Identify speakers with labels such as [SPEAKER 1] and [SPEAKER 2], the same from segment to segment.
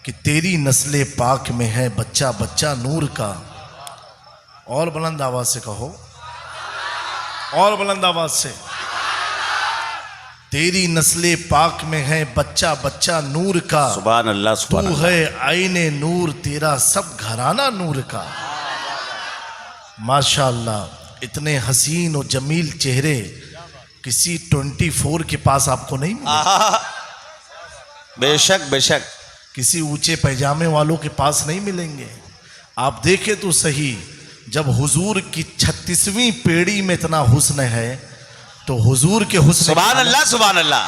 [SPEAKER 1] کہ تیری نسل پاک میں ہے بچہ بچہ نور کا. اور بلند آواز سے کہو, اور بلند آواز سے. تیری نسل پاک میں ہے بچہ بچہ نور کا.
[SPEAKER 2] سبحان اللہ سبحان
[SPEAKER 1] تو
[SPEAKER 2] اللہ.
[SPEAKER 1] ہے عین نور تیرا سب گھرانہ نور کا. ماشاءاللہ اتنے حسین و جمیل چہرے کسی 24 کے پاس آپ کو نہیں ملے.
[SPEAKER 2] بے شک بے شک.
[SPEAKER 1] کسی اونچے پیجامے والوں کے پاس نہیں ملیں گے. آپ دیکھیں تو صحیح, جب حضور کی 36ویں پیڑھی میں اتنا حسن ہے تو حضور کے حسن
[SPEAKER 2] سبحان اللہ سبحان اللہ.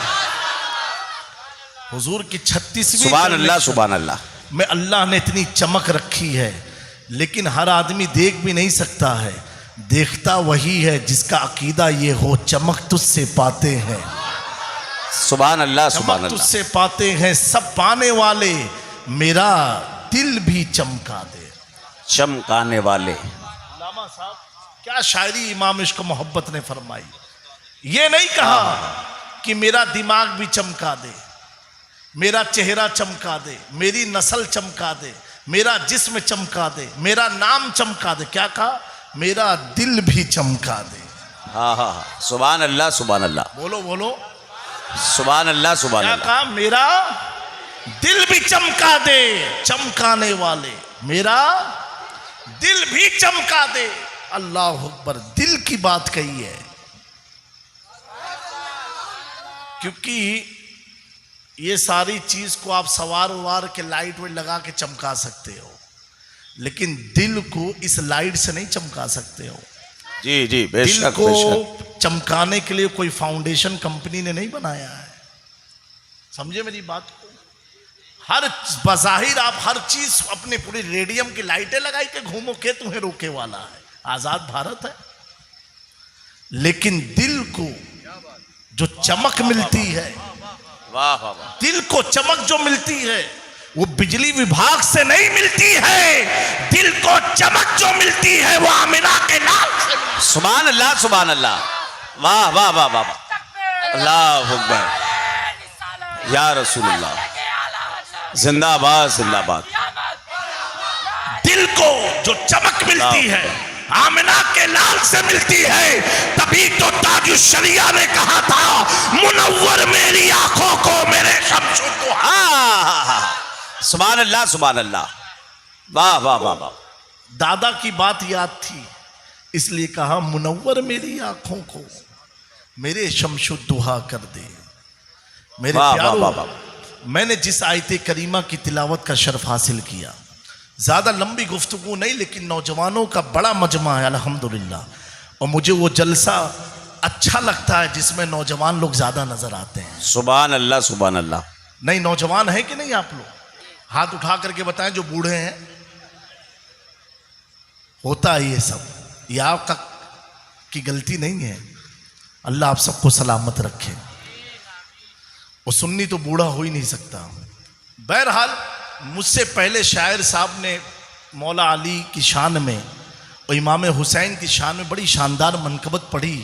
[SPEAKER 1] حضور کی 36ویں
[SPEAKER 2] سبحان اللہ سبحان اللہ.
[SPEAKER 1] میں اللہ نے اتنی چمک رکھی ہے, لیکن ہر آدمی دیکھ بھی نہیں سکتا ہے. دیکھتا وہی ہے جس کا عقیدہ یہ ہو چمک تجھ سے پاتے ہیں.
[SPEAKER 2] سبحان اللہ سبحان
[SPEAKER 1] چمک تجھ
[SPEAKER 2] اللہ.
[SPEAKER 1] سے پاتے ہیں سب پانے والے, میرا دل بھی چمکا دے.
[SPEAKER 2] چمکانے والے.
[SPEAKER 1] علامہ صاحب کیا شاعری امام عشق محبت نے فرمائی. یہ نہیں کہا کہ میرا دماغ بھی چمکا دے, میرا چہرہ چمکا دے, میری نسل چمکا دے, میرا جسم چمکا دے, میرا نام چمکا دے. کیا کہا؟ میرا دل بھی چمکا دے.
[SPEAKER 2] ہاں ہاں ہاں. سبحان اللہ سبحان اللہ.
[SPEAKER 1] بولو بولو.
[SPEAKER 2] سبحان اللہ سبحان
[SPEAKER 1] کیا
[SPEAKER 2] اللہ.
[SPEAKER 1] کہا؟ میرا دل بھی چمکا دے. چمکانے والے میرا دل بھی چمکا دے. اللہ اکبر. دل کی بات کہی ہے, کیونکہ یہ ساری چیز کو آپ سوار وار کے لائٹ وائٹ لگا کے چمکا سکتے ہو, لیکن دل کو اس لائٹ سے نہیں چمکا سکتے ہو.
[SPEAKER 2] جی جی بے
[SPEAKER 1] دل
[SPEAKER 2] شک
[SPEAKER 1] کو
[SPEAKER 2] بے شک.
[SPEAKER 1] چمکانے کے لیے کوئی فاؤنڈیشن کمپنی نے نہیں بنایا ہے. سمجھے میری بات کو؟ ہر بظاہر آپ ہر چیز اپنے پوری ریڈیم کی لائٹیں لگائی کے گھومو کہ تمہیں روکے والا ہے. آزاد بھارت ہے, لیکن دل کو جو چمک ملتی ہے,
[SPEAKER 2] واہ واہ واہ.
[SPEAKER 1] دل کو چمک جو ملتی ہے وہ بجلی وبھاگ سے نہیں ملتی ہے. دل کو چمک جو ملتی ہے وہ آمنہ کے لال سے ملتی ہے.
[SPEAKER 2] سبحان اللہ سبحان اللہ. واہ واہ واہ واہ. اللہ اکبر. یا رسول اللہ. زندہ آباد زندہ آباد.
[SPEAKER 1] دل کو جو چمک ملتی ہے آمنہ کے لال سے ملتی ہے. تبھی تو تاج الشریعہ نے کہا تھا منور میری آنکھوں کو میرے شمس الضحیٰ.
[SPEAKER 2] سبحان اللہ سبحان اللہ. واہ واہ واہ واہ.
[SPEAKER 1] دادا کی بات یاد تھی اس لیے کہا منور میری آنکھوں کو میرے شمس الضحیٰ کر دے. میرے
[SPEAKER 2] واہ واہ
[SPEAKER 1] پیارو,
[SPEAKER 2] واہ واہ.
[SPEAKER 1] میں نے جس آیت کریمہ کی تلاوت کا شرف حاصل کیا, زیادہ لمبی گفتگو نہیں, لیکن نوجوانوں کا بڑا مجمع ہے الحمدللہ, اور مجھے وہ جلسہ اچھا لگتا ہے جس میں نوجوان لوگ زیادہ نظر آتے ہیں.
[SPEAKER 2] سبحان اللہ سبحان اللہ.
[SPEAKER 1] نہیں نوجوان ہیں کہ نہیں آپ لوگ؟ ہاتھ اٹھا کر کے بتائیں جو بوڑھے ہیں. ہوتا ہے یہ سب, یہ آپ کی غلطی نہیں ہے. اللہ آپ سب کو سلامت رکھے. وہ سنی تو بوڑھا ہو ہی نہیں سکتا. بہرحال مجھ سے پہلے شاعر صاحب نے مولا علی کی شان میں اور امام حسین کی شان میں بڑی شاندار منقبت پڑھی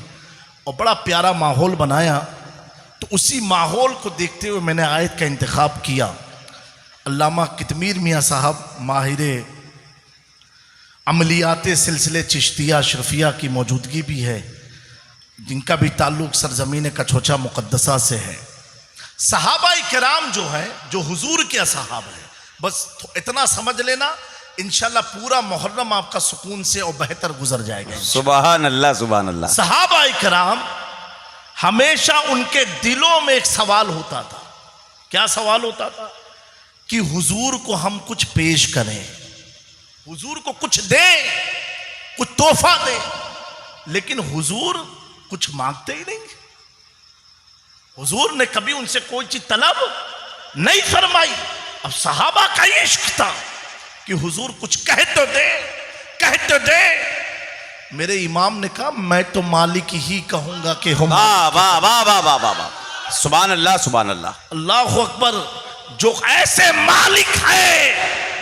[SPEAKER 1] اور بڑا پیارا ماحول بنایا. تو اسی ماحول کو دیکھتے ہوئے میں نے آیت کا انتخاب کیا. علامہ کتمیر میاں صاحب ماہر عملیات سلسلے چشتیہ اشرفیہ کی موجودگی بھی ہے, جن کا بھی تعلق سرزمین کچھوچا مقدسہ سے ہے. صحابہ کرام جو ہیں جو حضور کے اصحاب ہیں, بس اتنا سمجھ لینا انشاءاللہ پورا محرم آپ کا سکون سے اور بہتر گزر جائے گا.
[SPEAKER 2] سبحان اللہ سبحان اللہ.
[SPEAKER 1] صحابہ کرام ہمیشہ ان کے دلوں میں ایک سوال ہوتا تھا. کیا سوال ہوتا تھا؟ کہ حضور کو ہم کچھ پیش کریں, حضور کو کچھ دیں, کچھ تحفہ دیں, لیکن حضور کچھ مانگتے ہی نہیں. حضور نے کبھی ان سے کوئی چیز طلب نہیں فرمائی. اب صحابہ کا یہ عشق تھا کہ حضور کچھ کہہ تو دے, کہہ تو دے. میرے امام نے کہا میں تو مالک ہی کہوں گا کہ ہم.
[SPEAKER 2] واہ واہ واہ واہ واہ واہ. سبحان اللہ سبحان اللہ.
[SPEAKER 1] اللہ اکبر. جو ایسے مالک ہے,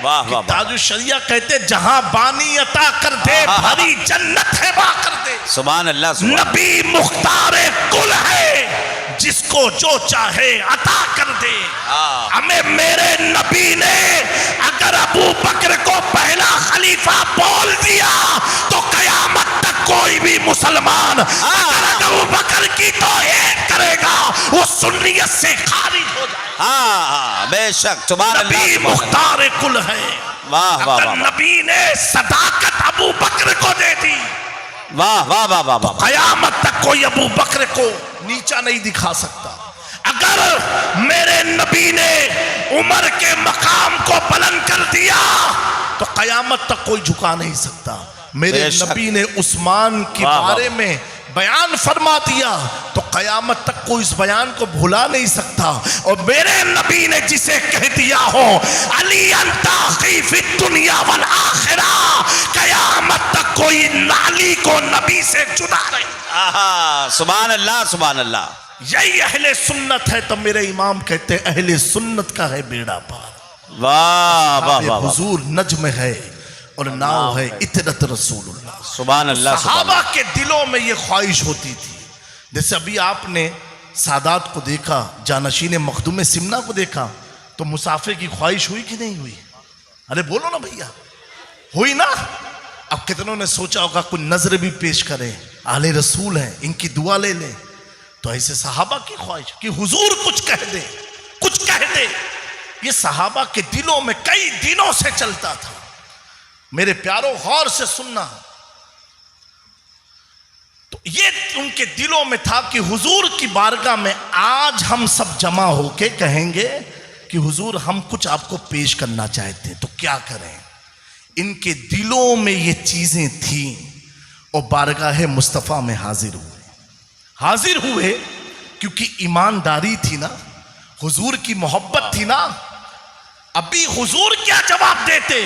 [SPEAKER 2] واہ واہ.
[SPEAKER 1] تاج الشریعہ کہتے جہاں بانی عطا کر دے بھری جنت ہے با کر دے.
[SPEAKER 2] سبحان اللہ سبحان.
[SPEAKER 1] نبی مختار کل ہے جس کو جو چاہے عطا کر دے. ہمیں میرے نبی نے اگر ابو بکر کی توہین کرے گا وہ سنیت سے خارج ہو جائے گا.
[SPEAKER 2] ہاں بے شک. سبحان اللہ
[SPEAKER 1] نبی
[SPEAKER 2] سبحان اللہ.
[SPEAKER 1] مختار کل ہے.
[SPEAKER 2] واہ واہ
[SPEAKER 1] اگر
[SPEAKER 2] واہ
[SPEAKER 1] نبی نے صداقت ابو بکر کو دے دی
[SPEAKER 2] واہ واہ واہ واہ واہ.
[SPEAKER 1] قیامت تک کوئی ابو بکر کو نیچا نہیں دکھا سکتا. اگر میرے نبی نے عمر کے مقام کو بلند کر دیا تو قیامت تک کوئی جھکا نہیں سکتا. میرے
[SPEAKER 2] بے شک.
[SPEAKER 1] نبی نے عثمان کے
[SPEAKER 2] واہ واہ.
[SPEAKER 1] بارے میں بیان فرما دیا تو قیامت تک کوئی اس بیان کو بھلا نہیں سکتا. اور میرے نبی نے جسے کہہ دیا ہو علی انت اخی فی الدنیا والآخرہ، قیامت تک کوئی علی کو نبی سے جدا نہیں.
[SPEAKER 2] آہا سبحان اللہ سبحان اللہ.
[SPEAKER 1] یہی اہل سنت ہے. تو میرے امام کہتے ہیں اہل سنت کا ہے بیڑا پار.
[SPEAKER 2] واہ واہ واہ واہ.
[SPEAKER 1] حضور نجم ہے اور ناؤ ہے اطرت رسول اللہ.
[SPEAKER 2] سبحان اللہ سبحان
[SPEAKER 1] صحابہ
[SPEAKER 2] اللہ.
[SPEAKER 1] کے دلوں میں یہ خواہش ہوتی تھی. جیسے ابھی آپ نے سادات کو دیکھا، جانشین مخدوم سمنا کو دیکھا، تو مسافر کی خواہش ہوئی کہ نہیں ہوئی؟ ارے بولو نا بھیا، ہوئی نا؟ اب کتنوں نے سوچا ہوگا کوئی نظر بھی پیش کرے، اہل رسول ہیں ان کی دعا لے لیں. تو ایسے صحابہ کی خواہش کہ حضور کچھ کہہ دے، کچھ کہہ دے. یہ صحابہ کے دلوں میں کئی دنوں سے چلتا تھا. میرے پیاروں غور سے سننا، تو یہ ان کے دلوں میں تھا کہ حضور کی بارگاہ میں آج ہم سب جمع ہو کے کہیں گے کہ حضور ہم کچھ آپ کو پیش کرنا چاہتے ہیں، تو کیا کریں؟ ان کے دلوں میں یہ چیزیں تھیں اور بارگاہ مصطفیٰ میں حاضر ہوئے کیونکہ ایمانداری تھی نا، حضور کی محبت تھی نا. ابھی حضور کیا جواب دیتے؟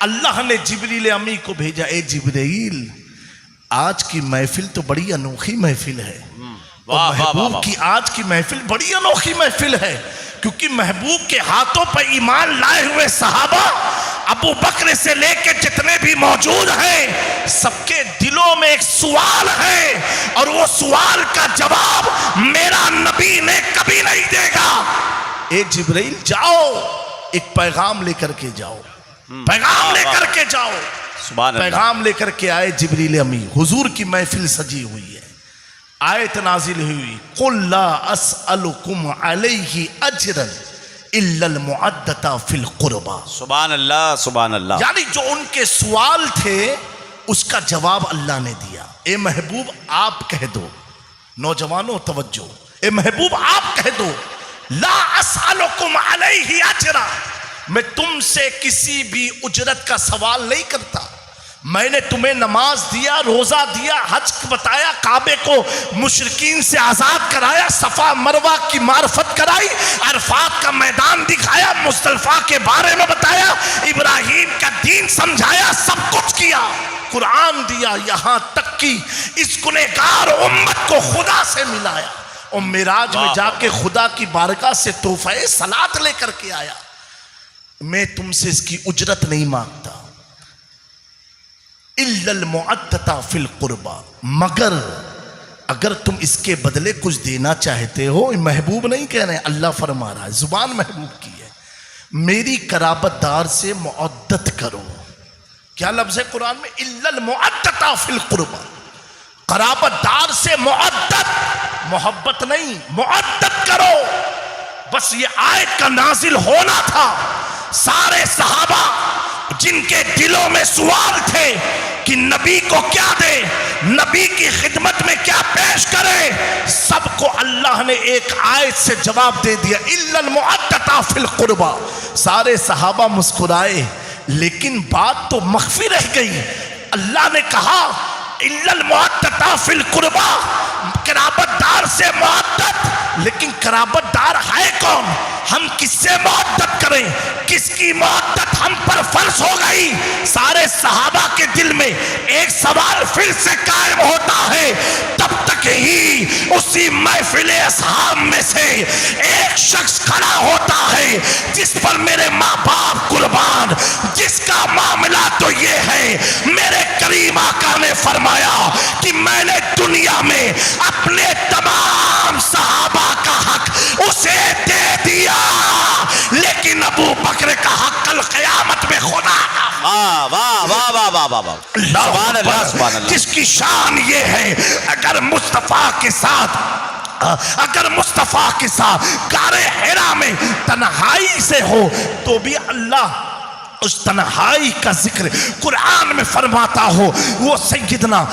[SPEAKER 1] اللہ نے جبریل امی کو بھیجا، اے جبرائیل آج کی محفل تو بڑی انوکھی محفل ہے، اور محبوب کی آج کی محفل بڑی انوکھی محفل ہے، کیونکہ محبوب کے ہاتھوں پر ایمان لائے ہوئے صحابہ ابو بکر سے لے کے جتنے بھی موجود ہیں سب کے دلوں میں ایک سوال ہے، اور وہ سوال کا جواب میرا نبی نے کبھی نہیں دے گا. اے جبرائیل جاؤ ایک پیغام لے کر کے جاؤ، پیغام لے کر کے جاؤ.
[SPEAKER 2] سبحان اللہ.
[SPEAKER 1] پیغام لے کر کے آئے جبریل امی. حضور کی محفل سجی ہوئی ہے، آیت نازل ہوئی قُلْ لَا أَسْأَلُكُمْ عَلَيْهِ أَجْرًا إِلَّا الْمُعَدَّةَ فِي الْقُرْبَى.
[SPEAKER 2] سبحان اللہ سبحان اللہ.
[SPEAKER 1] یعنی جو ان کے سوال تھے اس کا جواب اللہ نے دیا. اے محبوب آپ کہہ دو، نوجوانوں توجہ، اے محبوب آپ کہہ دو لا اسألکم علیہ اجرا، میں تم سے کسی بھی اجرت کا سوال نہیں کرتا. میں نے تمہیں نماز دیا، روزہ دیا، حج بتایا، کعبے کو مشرکین سے آزاد کرایا، صفا مروہ کی معرفت کرائی، عرفات کا میدان دکھایا، مزدلفہ کے بارے میں بتایا، ابراہیم کا دین سمجھایا، سب کچھ کیا، قرآن دیا، یہاں تک کہ اس گنہگار امت کو خدا سے ملایا، اور معراج میں جا کے خدا کی بارگاہ سے تحفہ صلات لے کر کے آیا. میں تم سے اس کی اجرت نہیں مانگتا، الا المعدۃ فی القربى، مگر اگر تم اس کے بدلے کچھ دینا چاہتے ہو. محبوب نہیں کہہ رہے ہیں، اللہ فرما رہا ہے، زبان محبوب کی ہے، میری قرابت دار سے معدت کرو. کیا لفظ ہے قرآن میں؟ الا المعدۃ فی القربى، قرابت دار سے معدت، محبت نہیں، معدت کرو. بس یہ آیت کا نازل ہونا تھا. سارے صحابہ جن کے دلوں میں سوال تھے کہ نبی کو کیا دے، نبی کی خدمت میں کیا پیش کرے، سب کو اللہ نے ایک آیت سے جواب دے دیا، الا المعدۃ فی القربى. سارے صحابہ مسکرائے، لیکن بات تو مخفی رہ گئی. اللہ نے کہا الا المعدۃ فی القربى، قرابت دار سے معدت، لیکن قرابت دار ہے کون؟ ہم کس سے معدت کریں؟ کس کی معدت ہم پر فرض ہو گئی؟ سارے صحابہ کے دل میں ایک سوال پھر سے قائم ہوتا ہے. تب تک ہی اسی محفل اصحاب میں سے ایک شخص کھڑا ہوتا ہے جس پر میرے ماں باپ قربان، جس اس کا معاملہ تو یہ ہے، میرے کریم آقا نے فرمایا کہ میں نے دنیا میں اپنے تمام صحابہ کا حق اسے دے دیا، لیکن ابو بکر کا حق کل قیامت میں خدا کا۔
[SPEAKER 2] واہ واہ واہ واہ واہ واہ واہ، سبحان اللہ سبحان اللہ۔
[SPEAKER 1] جس کی شان یہ ہے، اگر مصطفیٰ کے ساتھ غار حرا میں تنہائی سے ہو تو بھی اللہ اس تنہائی کا ذکر قرآن میں فرماتا ہو، وہ سیدنا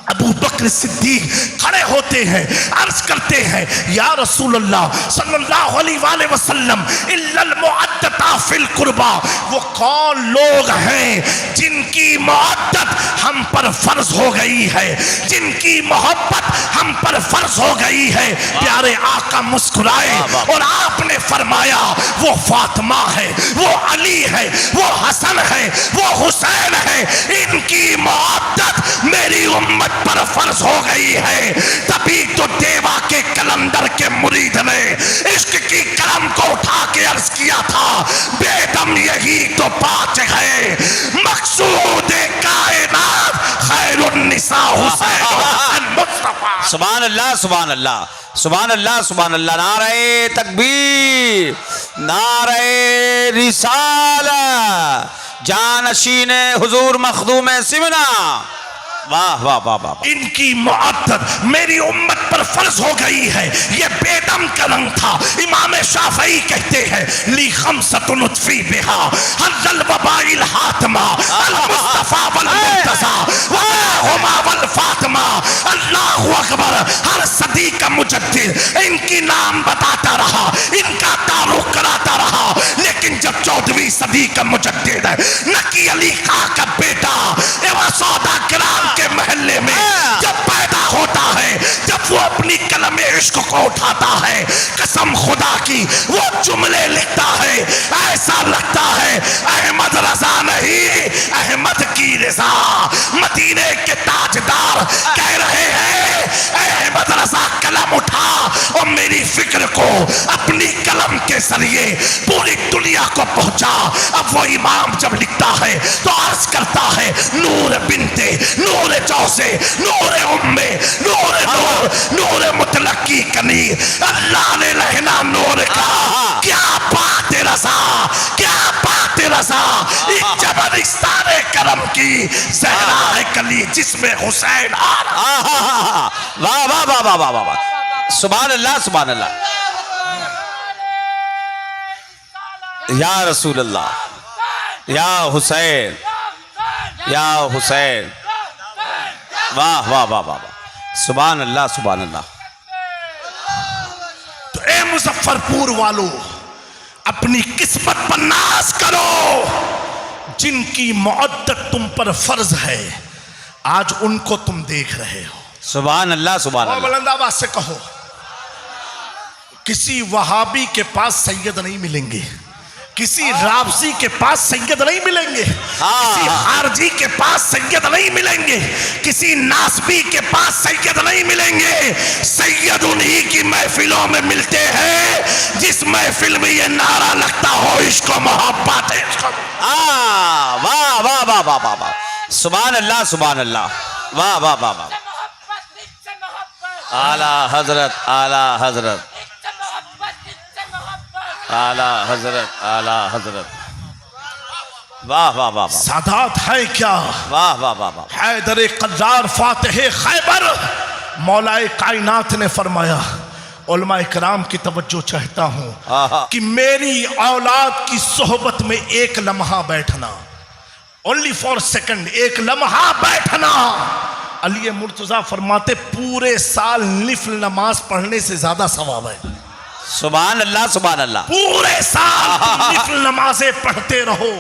[SPEAKER 1] ابو بکر صدیق کھڑے ہوتے ہیں، عرض کرتے ہیں یا رسول اللہ صلی اللہ علیہ وآلہ وسلم الا المعدتا فی القربہ، وہ کون لوگ ہیں جن کی معدت ہم پر فرض ہو گئی ہے، جن کی محبت ہم پر فرض ہو گئی ہے؟ پیارے آقا مسکرائے اور آپ نے فرمایا وہ فاطمہ ہے، وہ علی ہے، وہ حسن ہے، وہ حسین ہے، ان کی معدت میری امت پر فرض ہو گئی ہے۔ تبھی تو دیوا کے کلندر کے مرید نے عشق کی قلم کو اٹھا کے عرض کیا تھا، بے دم یہی تو بات ہے، مقصود کائنات خیر النساء حسین المصطفیٰ۔
[SPEAKER 2] سبحان اللہ سبحان اللہ سبحان اللہ سبحان اللہ، نعرہ تکبیر، نعرہ رسالہ، جانشین حضور مخدوم سمنا، واہ واہ واہ واہ۔
[SPEAKER 1] ان کی معدت میری امت پر فرض ہو گئی ہے، یہ بے دم کا رنگ تھا۔ امام شافعی کہتے ہیں لی خمسۃ نطفی بہا حل الوباء الحاتمہ المصطفیٰ والمرتضیٰ وہما والفاطمہ۔ اللہ اکبر، ہر صدی کا مجدد ان کی نام بتاتا رہا، ان کا تعارف کراتا رہا، لیکن جب 14ویں صدی کا مجدد نکی علی خان کا بیٹا سودا گرام کے محلے میں جب پیدا ہوتا ہے، جب وہ اپنی قلم عشق کو اٹھاتا ہے، قسم خدا کی وہ جملے لکھتا ہے، ایسا لگتا ہے احمد رضا نہیں، احمد کی رضا۔ مدینے کے تاجدار کہہ رہے ہیں احمد رضا قلم اٹھا اور میری فکر کو اپنی قلم کے ذریعے پوری دنیا کو پہنچا۔ اب وہ امام جب لکھتا ہے تو عرض کرتا ہے نور بنتے، نور جوزے، نور امے، نور نور، نور متلقی کنی، اللہ نے لہنا نور کا۔ کیا بات رضا، کیا بات رضا، جبلستان کرم کی زہرا ہے کلی جس میں حسین آ رہا۔
[SPEAKER 2] واہ واہ واہ واہ واہ واہ، سبحان اللہ سبحان اللہ، یا رسول اللہ، یا حسین، یا حسین، واہ واہ واہ واہ، سبحان اللہ سبحان اللہ۔
[SPEAKER 1] تو اے مظفر پور والو، اپنی قسمت پر ناز کرو، جن کی معدت تم پر فرض ہے آج ان کو تم دیکھ رہے ہو۔
[SPEAKER 2] سبحان اللہ سبحان
[SPEAKER 1] اور
[SPEAKER 2] اللہ۔
[SPEAKER 1] بلند آواز سے کہو، کسی وہابی کے پاس سید نہیں ملیں گے، کسی رابضی کے پاس سید نہیں ملیں گے، کسی خارجی کے پاس سید نہیں ملیں گے، کسی ناسبی کے پاس سید نہیں ملیں گے۔ سید انہی کی محفلوں میں ملتے ہیں جس محفل میں یہ نعرہ لگتا ہو عشق و محبت ہے۔
[SPEAKER 2] واہ واہ واہ واہ واہ واہ، سبحان اللہ سبحان اللہ، واہ واہ واہ واہ، اعلیٰ حضرت، اعلیٰ حضرت، اعلیٰ حضرت، اعلیٰ حضرت، واہ واہ واہ واہ،
[SPEAKER 1] سادات ہے کیا،
[SPEAKER 2] واہ واہ واہ واہ،
[SPEAKER 1] حیدر قرار فاتح خیبر۔ مولا کائنات نے فرمایا، علماء کرام کی توجہ چاہتا ہوں کہ میری اولاد کی صحبت میں ایک لمحہ بیٹھنا، only for second، ایک لمحہ بیٹھنا، علی مرتضیٰ فرماتے پورے سال نفل نماز پڑھنے سے زیادہ ثواب ہے۔
[SPEAKER 2] سبحان اللہ سبحان اللہ،
[SPEAKER 1] پورے سال نفل نمازیں پڑھتے رہو،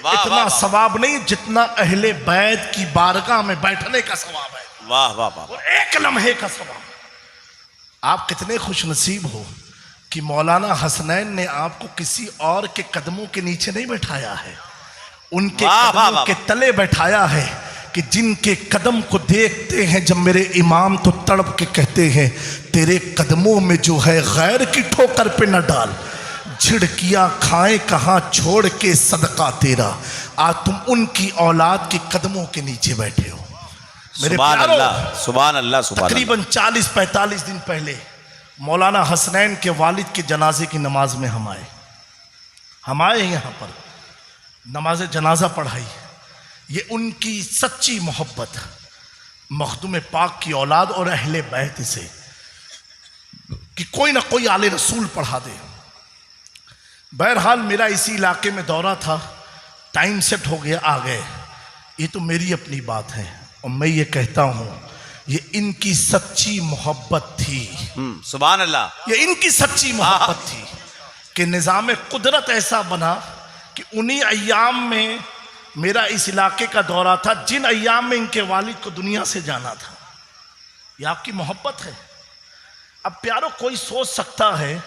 [SPEAKER 2] واہ
[SPEAKER 1] اتنا
[SPEAKER 2] واہ۔
[SPEAKER 1] ثواب نہیں جتنا اہل بیت کی بارگاہ میں بیٹھنے کا ثواب ہے،
[SPEAKER 2] واہ واہ واہ،
[SPEAKER 1] اور ایک لمحے کا ثواب۔ آپ کتنے خوش نصیب ہو کہ مولانا حسنین نے آپ کو کسی اور کے قدموں کے نیچے نہیں بیٹھایا ہے، ان کے
[SPEAKER 2] واہ واہ
[SPEAKER 1] قدموں
[SPEAKER 2] واہ۔
[SPEAKER 1] کے تلے بیٹھایا ہے، کہ جن کے قدم کو دیکھتے ہیں جب میرے امام تو تڑپ کے کہتے ہیں تیرے قدموں میں جو ہے غیر کی ٹھوکر پہ نہ ڈال، جھڑکیاں کھائیں کہاں چھوڑ کے صدقہ تیرا، آج تم ان کی اولاد کے قدموں کے نیچے بیٹھے ہو۔ میرے
[SPEAKER 2] سبحان
[SPEAKER 1] پیارو،
[SPEAKER 2] اللہ سبحان اللہ سبحان اللہ۔
[SPEAKER 1] تقریباً 40-45 دن پہلے مولانا حسنین کے والد کے جنازے کی نماز میں ہم آئے یہاں پر نماز جنازہ پڑھائی۔ یہ ان کی سچی محبت مخدوم پاک کی اولاد اور اہل بیت سے کہ کوئی نہ کوئی آل رسول پڑھا دے۔ بہرحال میرا اسی علاقے میں دورہ تھا، ٹائم سیٹ ہو گیا، آ گئے۔ یہ تو میری اپنی بات ہے اور میں یہ کہتا ہوں یہ ان کی سچی محبت تھی،
[SPEAKER 2] سبحان اللہ۔
[SPEAKER 1] یہ ان کی سچی محبت تھی کہ نظام قدرت ایسا بنا کہ انہی ایام میں میرا اس علاقے کا دورہ تھا جن ایام میں ان کے والد کو دنیا سے جانا تھا۔ یہ آپ کی محبت ہے۔ اب پیارو، کوئی سوچ سکتا ہے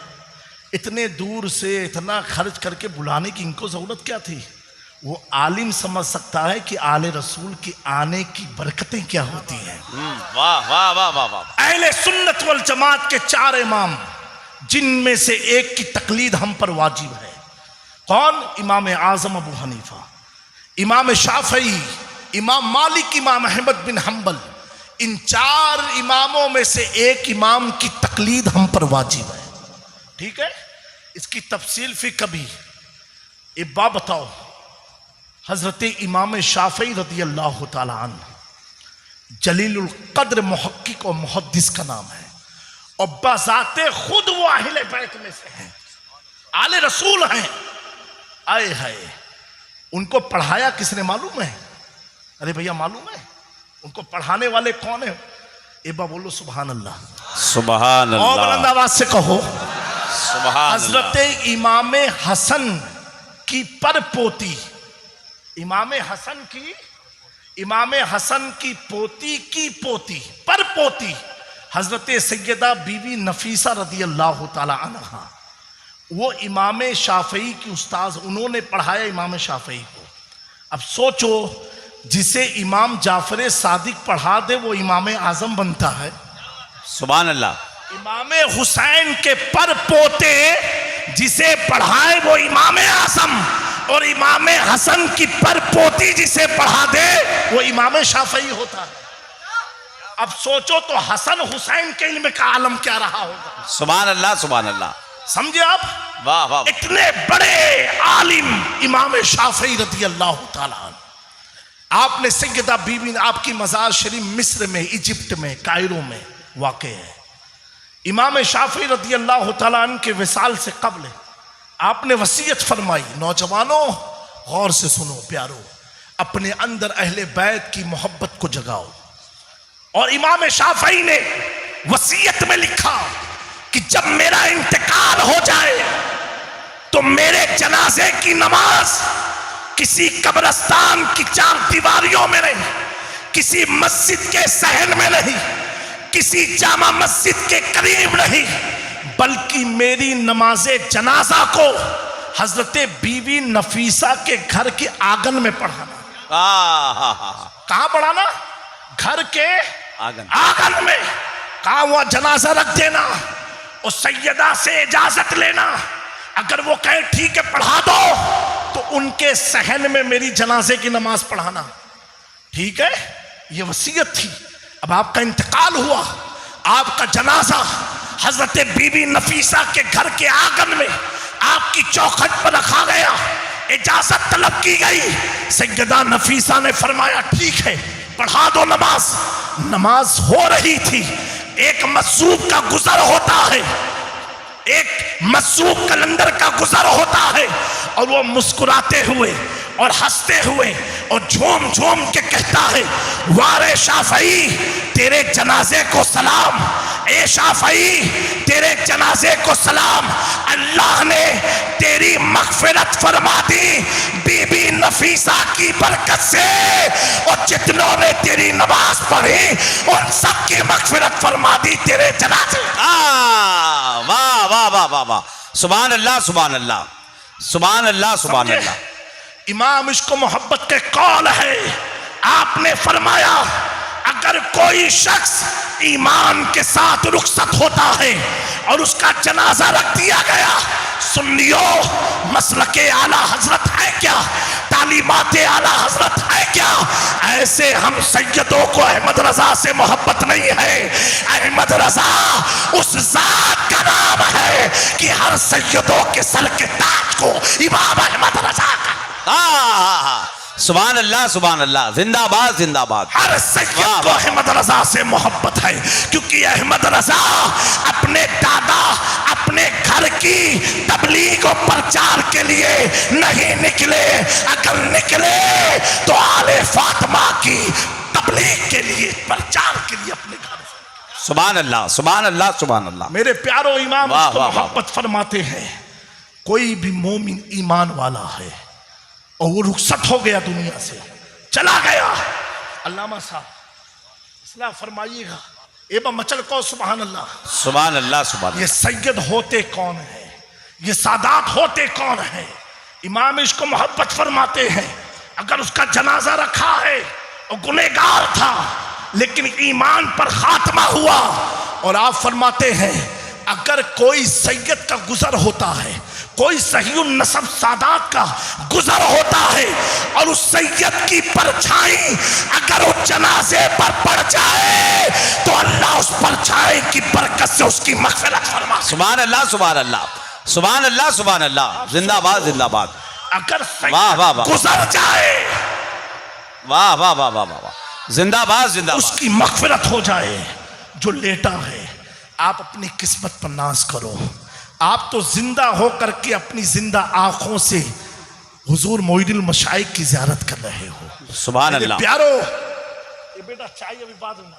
[SPEAKER 1] اتنے دور سے اتنا خرچ کر کے بلانے کی ان کو ضرورت کیا تھی؟ وہ عالم سمجھ سکتا ہے کہ آل رسول کے آنے کی برکتیں کیا ہوتی ہیں۔
[SPEAKER 2] واہ واہ واہ واہ واہ۔
[SPEAKER 1] اہل سنت والجماعت کے 4 امام جن میں سے ایک کی تقلید ہم پر واجب ہے۔ کون؟ امام اعظم ابو حنیفہ، امام شافعی، امام مالک، امام احمد بن حنبل۔ ان 4 اماموں میں سے ایک امام کی تقلید ہم پر واجب ہے۔ ٹھیک ہے، اس کی تفصیل فی کبھی۔ ایک بات بتاؤ، حضرت امام شافعی رضی اللہ تعالی عنہ جلیل القدر محقق اور محدث کا نام ہے، اور بذات خود وہ اہل بیت میں سے ہیں، آل رسول ہیں۔ آئے ہائے، ان کو پڑھایا کس نے معلوم ہے؟ ارے بھیا معلوم ہے ان کو پڑھانے والے کون ہیں؟ ایک بار بولو سبحان اللہ،
[SPEAKER 2] سبحان
[SPEAKER 1] اور بلند
[SPEAKER 2] اللہ
[SPEAKER 1] آواز سے کہو
[SPEAKER 2] سبحان
[SPEAKER 1] حضرت
[SPEAKER 2] اللہ۔
[SPEAKER 1] امام حسن کی پر پوتی، امام حسن کی پوتی کی پوتی پر پوتی حضرت سیدہ بی بی نفیسہ رضی اللہ تعالی عنہا، وہ امام شافعی کی استاذ، انہوں نے پڑھایا امام شافعی کو۔ اب سوچو، جسے امام جعفر صادق پڑھا دے وہ امام اعظم بنتا ہے۔
[SPEAKER 2] سبحان اللہ۔
[SPEAKER 1] امام حسین کے پر پوتے جسے پڑھائے وہ امام اعظم، اور امام حسن کی پر پوتی جسے پڑھا دے وہ امام شافعی ہوتا ہے۔ اب سوچو تو حسن حسین کے علم کا عالم کیا رہا ہوگا۔
[SPEAKER 2] سبحان اللہ سبحان اللہ۔
[SPEAKER 1] سمجھے آپ؟
[SPEAKER 2] واہ واہ۔
[SPEAKER 1] اتنے بڑے عالم امام شافعی رضی اللہ تعالیٰ عنہ۔ آپ نے سیدہ بی بی، آپ کی مزار شریف مصر میں، ایجپٹ میں، کائرو میں واقع ہے۔ امام شافعی رضی اللہ تعالیٰ عنہ کے وصال سے قبل آپ نے وصیت فرمائی۔ نوجوانوں غور سے سنو پیارو، اپنے اندر اہل بیت کی محبت کو جگاؤ۔ اور امام شافعی نے وصیت میں لکھا کہ جب میرا انتقال ہو جائے تو میرے جنازے کی نماز کسی قبرستان کی 4 دیواریوں میں نہیں، کسی مسجد کے صحن میں نہیں، کسی جامع مسجد کے قریب نہیں، بلکہ میری نماز جنازہ کو حضرت بی بی نفیسہ کے گھر کے آنگن میں پڑھانا۔ کہاں پڑھانا؟ گھر کے آنگن میں۔ کہاں؟ وہ جنازہ رکھ دینا اور سیدہ سے اجازت لینا، اگر وہ کہے ٹھیک ہے پڑھا دو تو ان کے صحن میں میری جنازے کی نماز پڑھانا۔ ٹھیک ہے، یہ وصیت تھی۔ اب آپ کا انتقال ہوا، آپ کا جنازہ حضرت بی بی نفیسہ کے گھر کے آنگن میں آپ کی چوکھٹ پر رکھا گیا، اجازت طلب کی گئی۔ سیدہ نفیسہ نے فرمایا ٹھیک ہے پڑھا دو نماز۔ نماز ہو رہی تھی، ایک مصوب کا گزر ہوتا ہے، ایک مصوب کلندر کا گزر ہوتا ہے، اور وہ مسکراتے ہوئے اور ہنستے ہوئے اور جھوم جھوم کے کہتا ہے وارے شافعی تیرے جنازے کو سلام، اے شافعی تیرے جنازے کو سلام، اللہ نے تیری مغفرت فرما دی بی بی نفیسہ کی برکت سے، اور جتنوں نے تیری نماز پڑھی ان سب کی مغفرت فرما دی تیرے جنازے۔
[SPEAKER 2] واہ واہ واہ واہ واہ، سبحان اللہ سبحان اللہ سبحان اللہ سبحان اللہ۔
[SPEAKER 1] امام عشق و محبت کے قول ہے، آپ نے فرمایا اگر اگر کوئی شخص ایمان کے ساتھ رخصت ہوتا ہے اور اس کا جنازہ رکھ دیا گیا، سنیو مسلک اعلی حضرت ہے کیا، تعلیمات اعلی حضرت ہے کیا؟ ایسے ہم سیدوں کو احمد رضا سے محبت نہیں ہے. احمد رضا اس ذات کا نام ہے کہ ہر سیدوں کے سر کے تاج کو امام احمد رضا کا.
[SPEAKER 2] سبحان اللہ سبحان اللہ، زندہ باد زندہ باد.
[SPEAKER 1] ہر سید کو احمد رضا سے محبت ہے، کیونکہ احمد رضا اپنے دادا اپنے گھر کی تبلیغ و پرچار کے لیے نہیں نکلے. اگر نکلے تو آل فاطمہ کی تبلیغ کے لیے، پرچار کے لیے اپنے گھر سے.
[SPEAKER 2] سبحان اللہ سبحان اللہ سبحان اللہ.
[SPEAKER 1] میرے پیارو امام
[SPEAKER 2] واہ
[SPEAKER 1] اس کو
[SPEAKER 2] واہ واہ.
[SPEAKER 1] محبت فرماتے ہیں، کوئی بھی مومن ایمان والا ہے اور وہ رخصت ہو گیا دنیا سے، چلا گیا. علامہ صاحب اصلاح فرمائیے گا، ایبا مچل کو سبحان اللہ.
[SPEAKER 2] سبحان اللہ سبحان اللہ.
[SPEAKER 1] یہ سید ہوتے کون ہیں؟ یہ سادات ہوتے کون ہیں؟ امام اس کو محبت فرماتے ہیں، اگر اس کا جنازہ رکھا ہے اور گنہگار تھا لیکن ایمان پر خاتمہ ہوا، اور آپ فرماتے ہیں اگر کوئی سید کا گزر ہوتا ہے، کوئی صحیح النسب سادات کا گزر ہوتا ہے اور اس سید کی پرچھائی اگر اس جنازے پر پڑ جائے تو اللہ اس پرچھائی کی برکت سے اس کی مغفرت فرما.
[SPEAKER 2] سبحان اللہ سبحان اللہ سبحان اللہ سبحان اللہ. زندہ باد زندہ باد.
[SPEAKER 1] اگر
[SPEAKER 2] واہ واہ واہ.
[SPEAKER 1] سید گزر جائے،
[SPEAKER 2] واہ واہ واہ واہ واہ. زندہ باد زندہ
[SPEAKER 1] اس
[SPEAKER 2] باد.
[SPEAKER 1] کی مغفرت ہو جائے. جو لیٹا ہے، آپ اپنی قسمت پر ناز کرو. آپ تو زندہ ہو کر کے اپنی زندہ آنکھوں سے حضور معید المشائخ کی زیارت کر رہے ہو.
[SPEAKER 2] سبحان
[SPEAKER 1] میرے
[SPEAKER 2] اللہ.
[SPEAKER 1] پیارو، یہ بیٹا چاہیے ابھی بعد میں.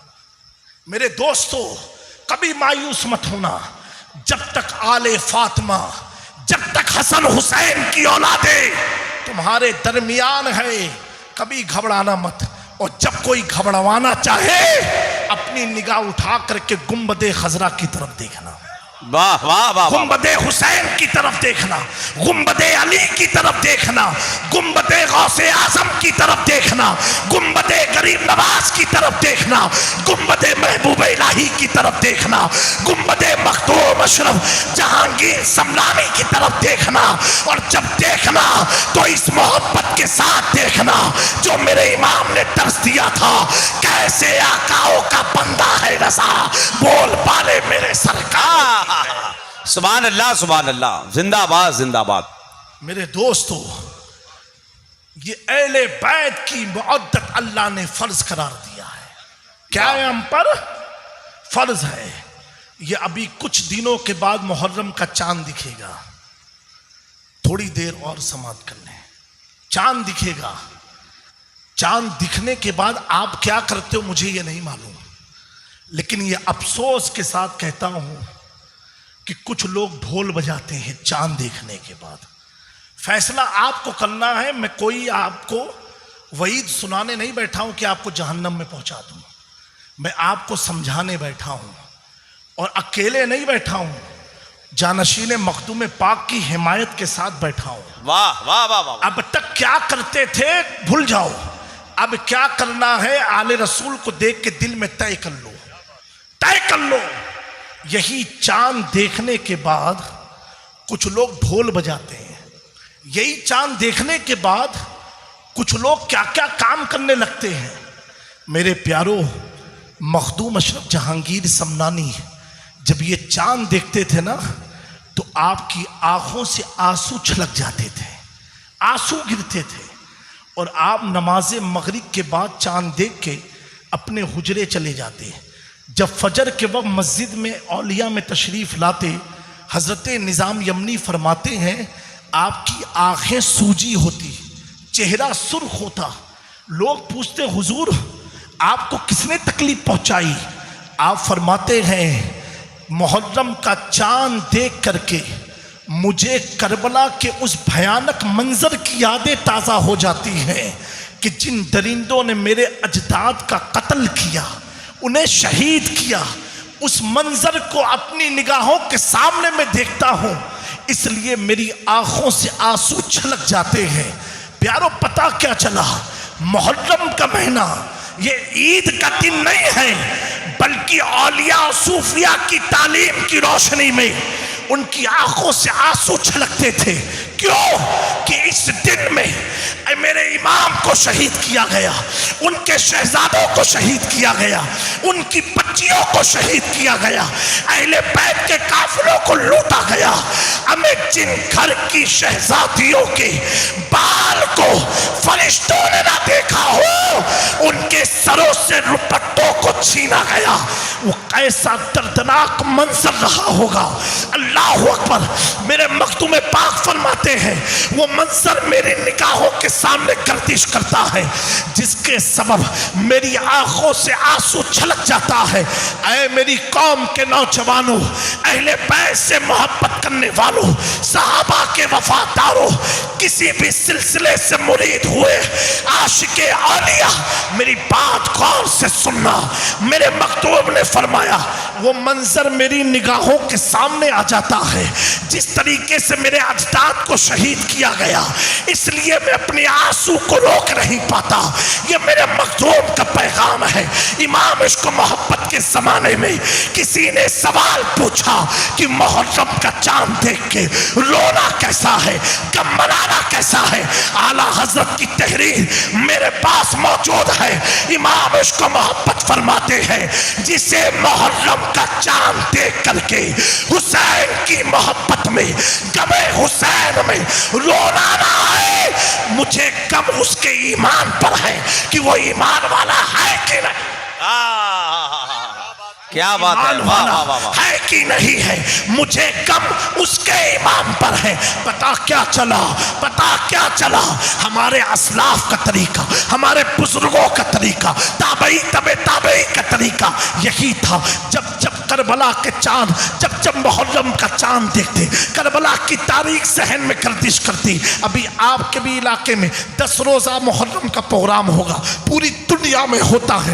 [SPEAKER 1] میرے دوستو، کبھی مایوس مت ہونا. جب تک آل فاطمہ، جب تک حسن حسین کی اولادیں تمہارے درمیان ہے، کبھی گھبرانا مت. اور جب کوئی گھبروانا چاہے، اپنی نگاہ اٹھا کر کے گنبد خضرا کی طرف دیکھنا،
[SPEAKER 2] واہ واہ واہ.
[SPEAKER 1] گنبد حسین کی طرف دیکھنا، گنبد علی کی طرف دیکھنا، گنبد غوث اعظم کی طرف دیکھنا، گنبد غریب نواز کی طرف دیکھنا، گنبد محبوب الہی کی طرف دیکھنا، گنبد مخدوم اشرف جہانگیر سمنانی کی طرف دیکھنا. اور جب دیکھنا تو اس محبت کے ساتھ دیکھنا جو میرے امام نے درس دیا تھا، کیسے آقاؤں کا بندہ ہے رضا، بول بالے میرے سرکار.
[SPEAKER 2] سبحان اللہ سبحان اللہ. زندہ باد زندہ باد.
[SPEAKER 1] میرے دوستو، یہ اہل بیت کی معدت اللہ نے فرض قرار دیا ہے. کیا ہے ہم پر؟ فرض ہے. یہ ابھی کچھ دنوں کے بعد محرم کا چاند دکھے گا. تھوڑی دیر اور سماعت کر لیں، چاند دکھے گا. چاند دکھنے کے بعد آپ کیا کرتے ہو مجھے یہ نہیں معلوم، لیکن یہ افسوس کے ساتھ کہتا ہوں کہ کچھ لوگ ڈھول بجاتے ہیں چاند دیکھنے کے بعد. فیصلہ آپ کو کرنا ہے. میں کوئی آپ کو وعید سنانے نہیں بیٹھا ہوں کہ آپ کو جہنم میں پہنچا دوں. میں آپ کو سمجھانے بیٹھا ہوں، اور اکیلے نہیں بیٹھا ہوں، جانشین مخدوم پاک کی حمایت کے ساتھ بیٹھا ہوں.
[SPEAKER 2] واہ واہ واہ واہ.
[SPEAKER 1] اب تک کیا کرتے تھے بھول جاؤ، اب کیا کرنا ہے آل رسول کو دیکھ کے دل میں طے کر لو، طے کر لو. یہی چاند دیکھنے کے بعد کچھ لوگ ڈھول بجاتے ہیں. یہی چاند دیکھنے کے بعد کچھ لوگ کیا کیا کام کرنے لگتے ہیں. میرے پیارو، مخدوم اشرف جہانگیر سمنانی جب یہ چاند دیکھتے تھے نا تو آپ کی آنکھوں سے آنسو چھلک جاتے تھے، آنسو گرتے تھے. اور آپ نماز مغرب کے بعد چاند دیکھ کے اپنے حجرے چلے جاتے. جب فجر کے وقت مسجد میں اولیاء میں تشریف لاتے، حضرت نظام یمنی فرماتے ہیں آپ کی آنکھیں سوجی ہوتی، چہرہ سرخ ہوتا. لوگ پوچھتے حضور آپ کو کس نے تکلیف پہنچائی؟ آپ فرماتے ہیں محرم کا چاند دیکھ کر کے مجھے کربلا کے اس بھیانک منظر کی یادیں تازہ ہو جاتی ہیں کہ جن درندوں نے میرے اجداد کا قتل کیا، انہیں شہید کیا. اس منظر کو اپنی نگاہوں کے سامنے میں دیکھتا ہوں، اس لیے میری آنکھوں سے آنسو چھلک جاتے ہیں. پیارو، پتہ کیا چلا؟ محرم کا مہینہ یہ عید کا دن نہیں ہے، بلکہ اولیاء و صوفیاء کی تعلیم کی روشنی میں ان کی آنکھوں سے آنسو چھلکتے تھے۔ کیوں؟ کہ اس دن میں میرے امام کو شہید کیا گیا، ان کے شہزادوں کو شہید کیا گیا، ان کی بچیوں کو شہید کیا گیا، اہل بیت کے قافلوں کو لوٹا گیا۔ ہمیں جن گھر کی شہزادیوں کے بال کو فرشتوں نے نہ دیکھا ہو، ان کے سروں سے رپٹوں کو چھینا گیا، وہ کیسا دردناک منظر رہا ہوگا۔ اللہ اکبر۔ میرے مختوم پاک فرماتے ہیں وہ منظر میری نگاہوں کے سامنے گردش کرتا ہے، جس کے سبب میری آنکھوں سے آنسو چھلک جاتا ہے۔ اے میری قوم کے نوجوانوں، اہل بیت سے محبت کرنے والوں، صحابہ کے وفاداروں، کسی بھی سلسلے سے مرید ہوئے عاشق اولیاء، میری بات غور سے سننا۔ میرے مکتوب نے فرمایا وہ منظر میری نگاہوں کے سامنے آ جاتا ہے، جس طریقے سے میرے اجداد کو شہید کیا گیا، اس لیے میں اپنے آنسو کو روک نہیں پاتا۔ یہ میرے مخدوم کا پیغام ہے۔ امام عشق و محبت کے زمانے میں کسی نے سوال پوچھا کہ محرم کا چاند دیکھ کے رونا کیسا ہے، کب منانا کیسا ہے؟ اعلیٰ حضرت کی تحریر میرے پاس موجود ہے۔ امام عشق و محبت فرماتے ہیں جسے محرم کا چاند دیکھ کر کے حسین کی محبت میں، غم حسین میں رونا نہ ہے، مجھے غم اس کے ایمان پر ہے کہ وہ ایمان والا ہے کہ نہیں،
[SPEAKER 2] کیا بات ہے، واہ واہ واہ،
[SPEAKER 1] ہے کہ نہیں ہے، مجھے غم اس کے ایمان پر ہے۔ پتا کیا چلا، پتا کیا چلا، ہمارے اسلاف کا طریقہ، ہمارے بزرگوں کا طریقہ، تابعی تبع تابعی کا طریقہ یہی تھا۔ جب جب کربلا کے چاند، جب جب محرم کا چاند دیکھتے، کربلا کی تاریخ ذہن میں گردش کرتی۔ ابھی آپ کے بھی علاقے میں 10 روزہ محرم کا پروگرام ہوگا، پوری دنیا میں ہوتا ہے،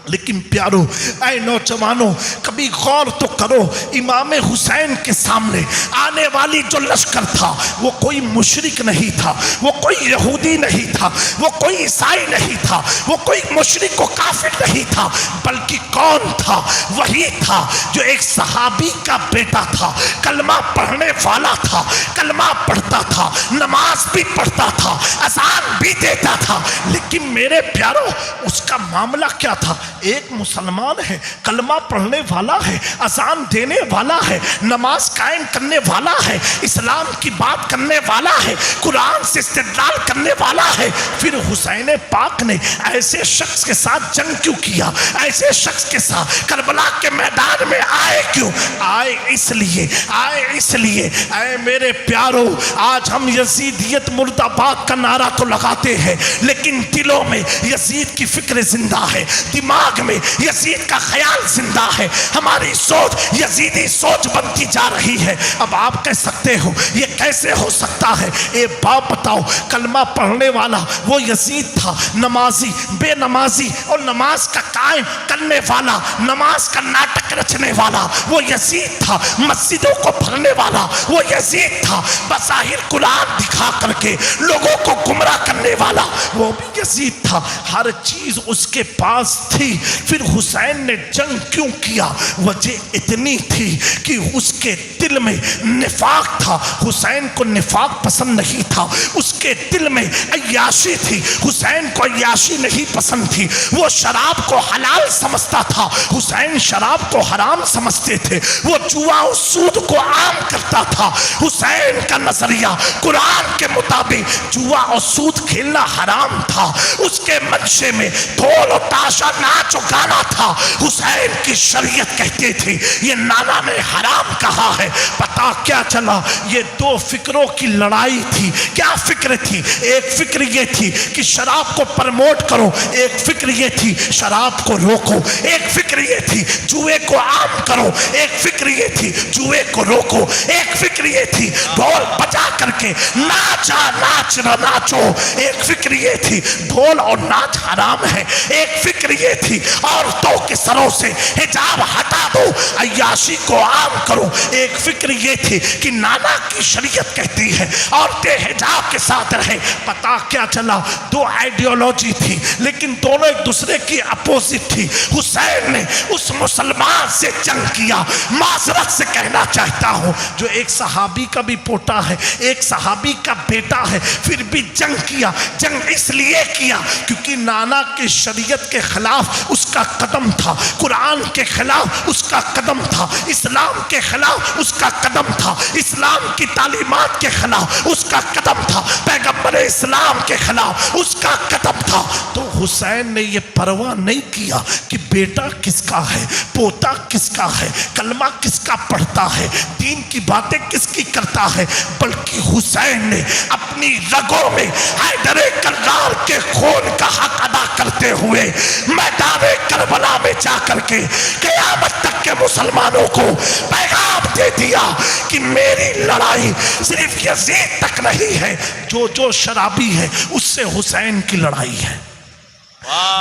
[SPEAKER 1] لیکن پیارو، اے نوجوانوں، کبھی غور تو کرو، امام حسین کے سامنے آنے والی جو لشکر تھا وہ کوئی مشرک نہیں تھا، وہ کوئی یہودی نہیں تھا، وہ کوئی عیسائی نہیں تھا، وہ کوئی مشرک و کافر نہیں تھا، بلکہ کون تھا؟ وہی تھا جو ایک صحابی کا بیٹا تھا، کلمہ پڑھنے والا تھا، کلمہ پڑھتا تھا، نماز بھی پڑھتا تھا، اذان بھی دیتا تھا۔ لیکن میرے پیارو، اس کا معاملہ کیا تھا؟ ایک مسلمان ہے، کلمہ پڑھنے والا ہے، اذان دینے والا ہے، نماز قائم کرنے والا ہے، اسلام کی بات کرنے والا ہے، قرآن سے استدلال کرنے والا ہے، پھر حسین پاک نے ایسے شخص کے ساتھ جنگ کیوں کیا؟ ایسے شخص کے ساتھ کربلا کے میدان میں آئے کیوں؟ آئے اس لیے، آئے اس لیے، اے میرے پیارو، آج ہم یزیدیت مرد آباد کا نعرہ تو لگاتے ہیں، لیکن دلوں میں یزید کی فکر زندہ ہے، دماغ میں یزید کا خیال زندہ ہے، ہماری سوچ یزیدی سوچ بنتی جا رہی ہے۔ اب آپ کہہ سکتے ہو یہ کیسے ہو سکتا ہے؟ اے باپ بتاؤ، کلمہ پڑھنے والا وہ یزید تھا، نمازی بے نمازی اور نماز کا قائم کرنے والا، نماز کا ناٹک رچنے والا وہ یزید تھا، مسجدوں کو بھرنے والا وہ یزید تھا، بظاہر قرآن دکھا کر کے لوگوں کو گمراہ کرنے والا وہ بھی یزید تھا، ہر چیز اس کے پاس تھی۔ پھر حسین نے جنگ کیوں کیا؟ وجہ اتنی تھی کہ اس کے دل میں نفاق تھا، حسین کو نفاق پسند نہیں تھا، اس کے دل میں عیاشی تھی، حسین کو عیاشی نہیں پسند تھی، وہ شراب کو حلال سمجھتا تھا، حسین شراب کو حرام سمجھتے تھے، وہ جوا و سود کو عام کرتا تھا، حسین کا نظریہ قرآن کے مطابق جوا اور سود کھیلنا حرام تھا، اس کے منشے میں ڈھول اور تاشا ناچ و گانا تھا، حسین کی شریعت کہتے تھی یہ نانا نے حرام کہا ہے۔ پتا کیا چلا؟ یہ دو فکروں کی لڑائی تھی۔ کیا فکر تھی؟ ایک فکر یہ تھی کہ شراب کو پرموٹ کرو، ایک فکر یہ تھی شراب کو روکو، ایک فکر یہ تھی جوئے کو عام کرو، ایک فکر یہ تھی جوئے کو روکو، ایک فکر یہ تھی ڈھول بجا کر کے ناچا ناچ نہ ناچو، ایک فکر یہ تھی ڈھول اور ناچ حرام ہے، ایک فکر یہ تھی عورتوں کے سروں سے حجاب ہٹا دو، عیاشی کو عام کرو، ایک فکر یہ تھی کہ نانا کی شریعت کہتی ہے عورتیں حجاب کے ساتھ رہے. پتا کیا چلا؟ دو آئیڈیالوجی تھی لیکن دونوں ایک دوسرے کی اپوزٹ تھی. حسین نے اس مسلمان سے جنگ کیا. معذرت سے کہنا چاہتا ہوں جو ایک صحابی کا بھی پوتا ہے, ایک صحابی کا بیٹا ہے, پھر بھی جنگ کیا. جنگ اس لیے کیا کیونکہ نانا کی شریعت کے خلاف اس کا قدم تھا, قرآن کے خلاف اس کا قدم تھا, اسلام کے خلاف اس کا قدم تھا, اسلام کی تعلیمات کے خلاف اس کا قدم تھا, پیغمبر اسلام کے خلاف اس کا قدم تھا. تو حسین نے یہ پرواہ نہیں کیا کہ بیٹا کس کا ہے, پوتا کس کا ہے, کلمہ کس کا پڑھتا ہے, دین کی باتیں کس کی کرتا ہے, بلکہ حسین نے اپنی رگوں میں حیدر کرار کے خون کا حق ادا کرتے ہوئے میدان کربلا میں جا کر کے قیامت تک کے مسلمانوں کو پیغام دے دیا کہ میری لڑائی صرف یزید تک نہیں ہے, جو شرابی ہے اس سے حسین کی لڑائی ہے,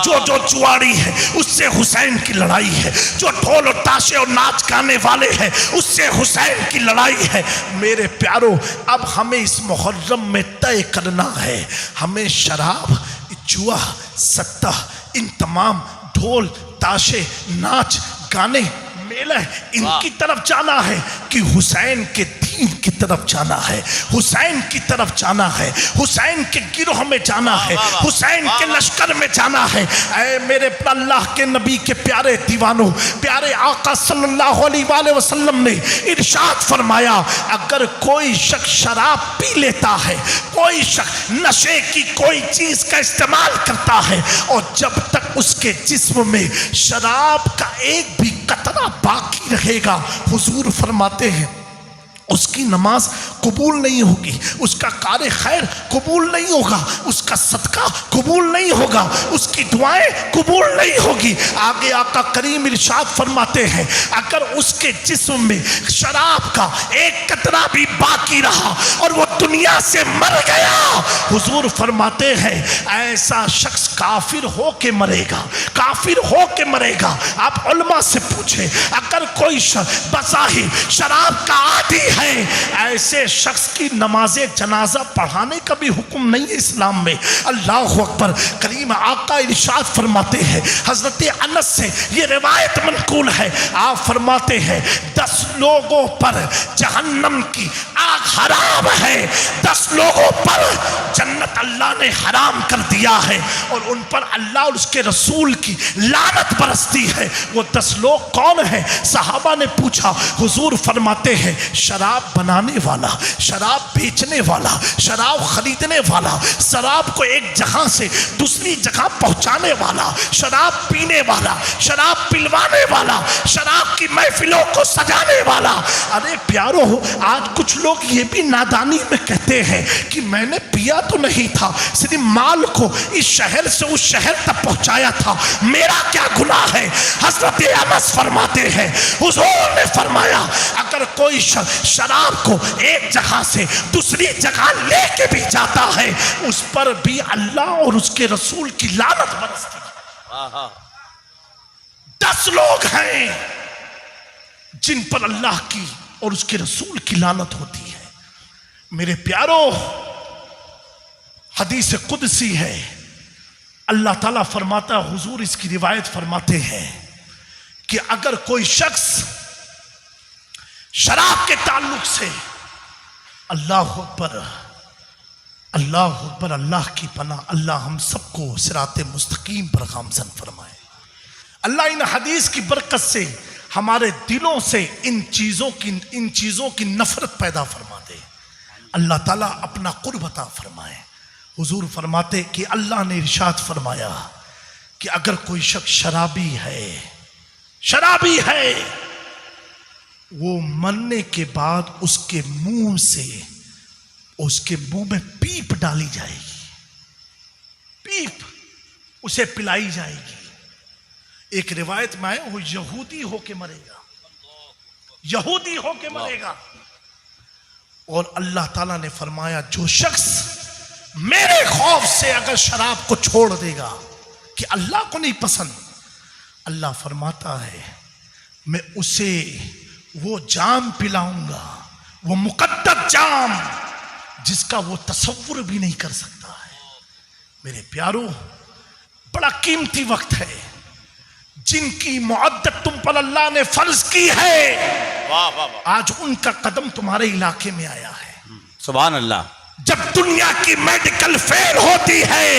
[SPEAKER 1] جو جواری ہے اس سے حسین کی لڑائی ہے, جو ڈھول اور تاشے اور ناچ گانے والے ہیں اس سے حسین کی لڑائی ہے. میرے پیارو, اب ہمیں اس محرم میں طے کرنا ہے, ہمیں شراب, جوا, سٹہ, ان تمام ڈھول تاشے, ناچ گانے, میلہ, ان کی طرف جانا ہے کہ حسین کے دین کی طرف جانا ہے, حسین کی طرف جانا ہے, حسین کے گروہ میں جانا ہے, حسین کے لشکر میں جانا ہے. اے میرے اللہ کے نبی کے پیارے دیوانوں, پیارے آقا صلی اللہ علیہ وآلہ وسلم نے ارشاد فرمایا اگر کوئی شخص شراب پی لیتا ہے, کوئی شخص نشے کی کوئی چیز کا استعمال کرتا ہے اور جب تک اس کے جسم میں شراب کا ایک بھی قطرہ باقی رہے گا, حضور فرماتے ہیں اس کی نماز قبول نہیں ہوگی, اس کا کار خیر قبول نہیں ہوگا, اس کا صدقہ قبول نہیں ہوگا, اس کی دعائیں قبول نہیں ہوگی. آگے آقا کریم ارشاد فرماتے ہیں اگر اس کے جسم میں شراب کا ایک قطرہ بھی باقی رہا اور وہ دنیا سے مر گیا, حضور فرماتے ہیں ایسا شخص کافر ہو کے مرے گا, کافر ہو کے مرے گا. آپ علماء سے پوچھیں اگر کوئی شخص بظاہر شراب کا عادی ہے, ایسے شخص کی نماز جنازہ پڑھانے کا بھی حکم نہیں ہے اسلام میں. اللہ اکبر. کریم آقا ارشاد فرماتے ہیں, حضرت انس سے یہ روایت منقول ہے, آپ فرماتے ہیں 10 لوگوں پر جہنم کی آگ حرام ہے, 10 لوگوں پر جنت اللہ نے حرام کر دیا ہے اور ان پر اللہ اور اس کے رسول کی لعنت برستی ہے. وہ 10 لوگ کون ہیں؟ صحابہ نے پوچھا. حضور فرماتے ہیں شراب بنانے والا, شراب بیچنے والا, شراب خریدنے والا, شراب کو ایک جگہ سے دوسری جگہ پہنچانے والا, شراب پینے والا, شراب پلوانے والا, شراب کی محفلوں کو سجانے والا. ارے پیارو, آج کچھ لوگ یہ بھی نادانی میں کہتے ہیں کہ میں نے پیا تو نہیں تھا, صرف مال کو اس شہر سے اس شہر تک پہنچایا تھا, میرا کیا گناہ ہے؟ حضرت انس فرماتے ہیں حضور نے فرمایا اگر کوئی شراب کو ایک جگہ سے دوسری جگہ لے کے بھی جاتا ہے اس پر بھی اللہ اور اس کے رسول کی لعنت برستی ہے. 10 لوگ ہیں جن پر اللہ کی اور اس کے رسول کی لعنت ہوتی ہے. میرے پیارو, حدیث قدسی ہے, اللہ تعالیٰ فرماتا, حضور اس کی روایت فرماتے ہیں کہ اگر کوئی شخص شراب کے تعلق سے, اللہ اکبر, اللہ اکبر, اللہ کی پناہ, اللہ ہم سب کو صراط مستقیم پر گامزن فرمائے. اللہ ان حدیث کی برکت سے ہمارے دلوں سے ان چیزوں کی نفرت پیدا فرما دے. اللہ تعالیٰ اپنا قرب عطا فرمائے. حضور فرماتے کہ اللہ نے ارشاد فرمایا کہ اگر کوئی شخص شرابی ہے وہ مرنے کے بعد اس کے منہ سے اس کے منہ میں پیپ ڈالی جائے گی, پیپ اسے پلائی جائے گی. ایک روایت میں ہے وہ یہودی ہو کے مرے گا, یہودی ہو کے مرے گا. اور اللہ تعالیٰ نے فرمایا جو شخص میرے خوف سے اگر شراب کو چھوڑ دے گا کہ اللہ کو نہیں پسند, اللہ فرماتا ہے میں اسے وہ جام پلاؤں گا, وہ مقدس جام جس کا وہ تصور بھی نہیں کر سکتا ہے. میرے پیارو، بڑا قیمتی وقت ہے. جن کی معدت تم پر اللہ نے فرض کی ہے،
[SPEAKER 2] واہ واہ واہ،
[SPEAKER 1] آج ان کا قدم تمہارے علاقے میں آیا ہے.
[SPEAKER 2] سبحان اللہ.
[SPEAKER 1] جب دنیا کی میڈیکل فیئر ہوتی ہے،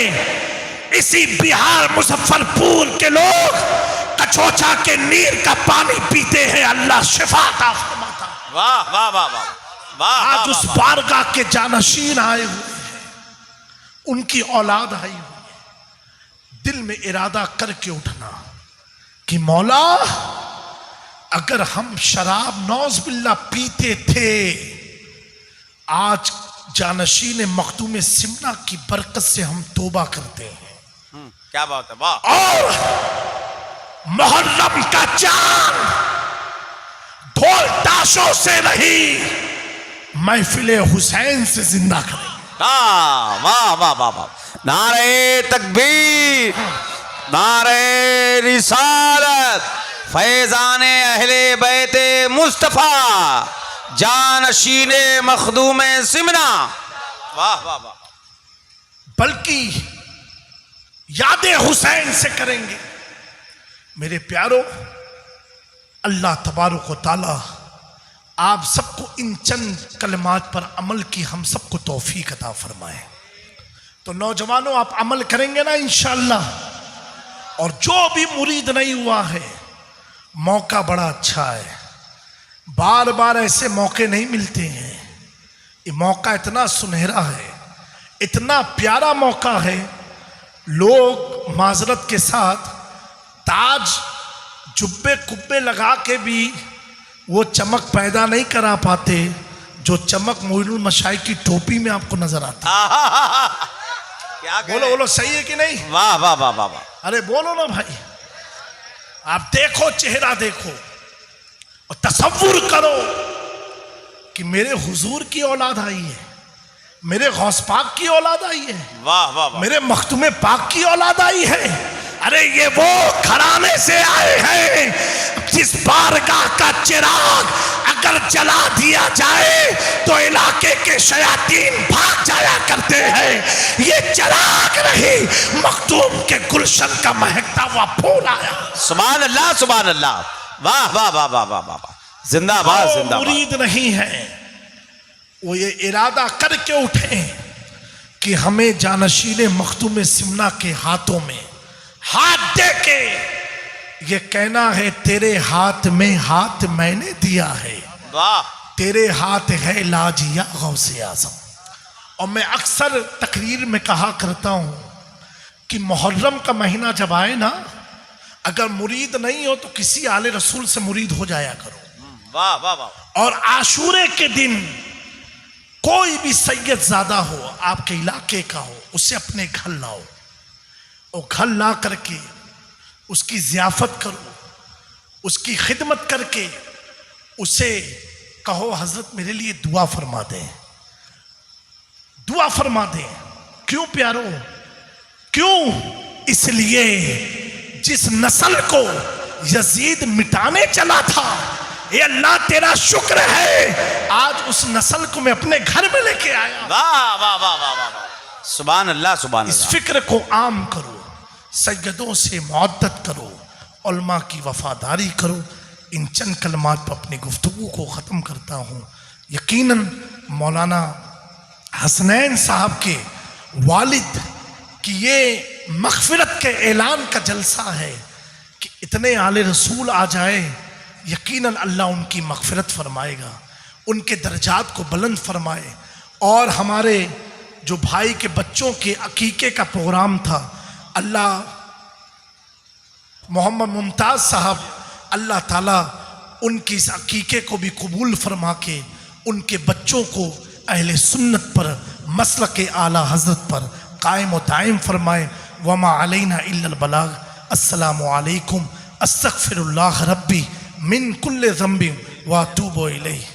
[SPEAKER 1] اسی بہار مظفر پور کے لوگ کچوچا کے نیر کا پانی پیتے ہیں، اللہ شفا عطا فرماتا.
[SPEAKER 2] واہ واہ واہ واہ واہ.
[SPEAKER 1] آج اس بارگاہ کے جانشین آئے ہوئے ہیں، ان کی اولاد آئی ہوئی ہے. دل میں ارادہ کر کے اٹھنا کہ مولا، اگر ہم شراب نوز باللہ پیتے تھے، آج جانشین مخدوم سمنا کی برکت سے ہم توبہ کرتے ہیں.
[SPEAKER 2] کیا بات ہے، واہ.
[SPEAKER 1] اور محرم کا چاند ڈھول تاشوں سے نہیں، محفل حسین سے زندہ کریں.
[SPEAKER 2] واہ واہ واہ واہ واہ. نعرہ تکبیر، نعرہ رسالت، فیضان اہل بیت مصطفیٰ، جانشین مخدوم سمنا. واہ واہ واہ.
[SPEAKER 1] بلکہ یاد حسین سے کریں گے. میرے پیارو، اللہ تبارک و تعالی آپ سب کو ان چند کلمات پر عمل کی ہم سب کو توفیق عطا فرمائے. تو نوجوانوں، آپ عمل کریں گے نا انشاءاللہ. اور جو بھی مرید نہیں ہوا ہے، موقع بڑا اچھا ہے. بار بار ایسے موقع نہیں ملتے ہیں. یہ موقع اتنا سنہرا ہے، اتنا پیارا موقع ہے. لوگ معذرت کے ساتھ تاج جبے کبے لگا کے بھی وہ چمک پیدا نہیں کرا پاتے جو چمک معین المشائخ کی ٹوپی میں آپ کو نظر آتی.
[SPEAKER 2] کیا
[SPEAKER 1] بولو بولو، صحیح ہے کہ نہیں؟
[SPEAKER 2] واہ واہ واہ واہ واہ.
[SPEAKER 1] ارے بولو نا بھائی. آپ دیکھو، چہرہ دیکھو اور تصور کرو کہ میرے حضور کی اولاد آئی ہے، میرے غوث پاک کی اولاد آئی ہے،
[SPEAKER 2] واہ واہ واہ.
[SPEAKER 1] میرے مختوم پاک کی اولاد آئی ہے. ارے یہ وہ گھرانے سے آئے ہیں جس بارگاہ کا چراغ اگر جلا دیا جائے تو علاقے کے شیاطین بھاگ جایا کرتے ہیں. یہ چراغ نہیں، مختوم کے گلشن کا مہکتا ہوا پھول آیا.
[SPEAKER 2] سبحان اللہ سبحان اللہ. واہ واہ واہ واہ واہ واہ. زندہ باد زندہ باد.
[SPEAKER 1] مرید نہیں ہے، وہ یہ ارادہ کر کے اٹھے کہ ہمیں جانشین مخدوم سمنا کے ہاتھوں میں ہاتھ دے کے یہ کہنا ہے، تیرے ہاتھ میں ہاتھ میں نے دیا ہے،
[SPEAKER 2] واہ.
[SPEAKER 1] تیرے ہاتھ ہے لاج یا غوث اعظم. اور میں اکثر تقریر میں کہا کرتا ہوں کہ محرم کا مہینہ جب آئے نا، اگر مرید نہیں ہو تو کسی آل رسول سے مرید ہو جایا کرو.
[SPEAKER 2] واہ واہ واہ.
[SPEAKER 1] اور عاشورے کے دن کوئی بھی سید زادہ ہو، آپ کے علاقے کا ہو، اسے اپنے گھر لاؤ، اور گھر لا کر کے اس کی ضیافت کرو، اس کی خدمت کر کے اسے کہو حضرت میرے لیے دعا فرما دیں، دعا فرما دیں. کیوں پیارو؟ کیوں؟ اس لیے جس نسل کو یزید مٹانے چلا تھا، اے اللہ تیرا شکر ہے آج اس نسل کو میں اپنے گھر میں لے کے آیا.
[SPEAKER 2] واہ واہ واہ واہ واہ. سبحان اللہ سبحان
[SPEAKER 1] اس
[SPEAKER 2] اللہ.
[SPEAKER 1] فکر کو عام کرو، سیدوں سے معدت کرو، علماء کی وفاداری کرو. ان چند کلمات پر اپنی گفتگو کو ختم کرتا ہوں. یقیناً مولانا حسنین صاحب کے والد کی یہ مغفرت کے اعلان کا جلسہ ہے کہ اتنے آل رسول آ جائے، یقیناً اللہ ان کی مغفرت فرمائے گا، ان کے درجات کو بلند فرمائے. اور ہمارے جو بھائی کے بچوں کے عقیقے کا پروگرام تھا، اللہ محمد ممتاز صاحب، اللہ تعالیٰ ان کی اس عقیقے کو بھی قبول فرما کے ان کے بچوں کو اہل سنت پر، مسلک اعلیٰ حضرت پر قائم و دائم فرمائے. وما علینا الا البلاغ. السلام علیکم. استغفر اللہ ربی من کل ذنب واتوب الیہ.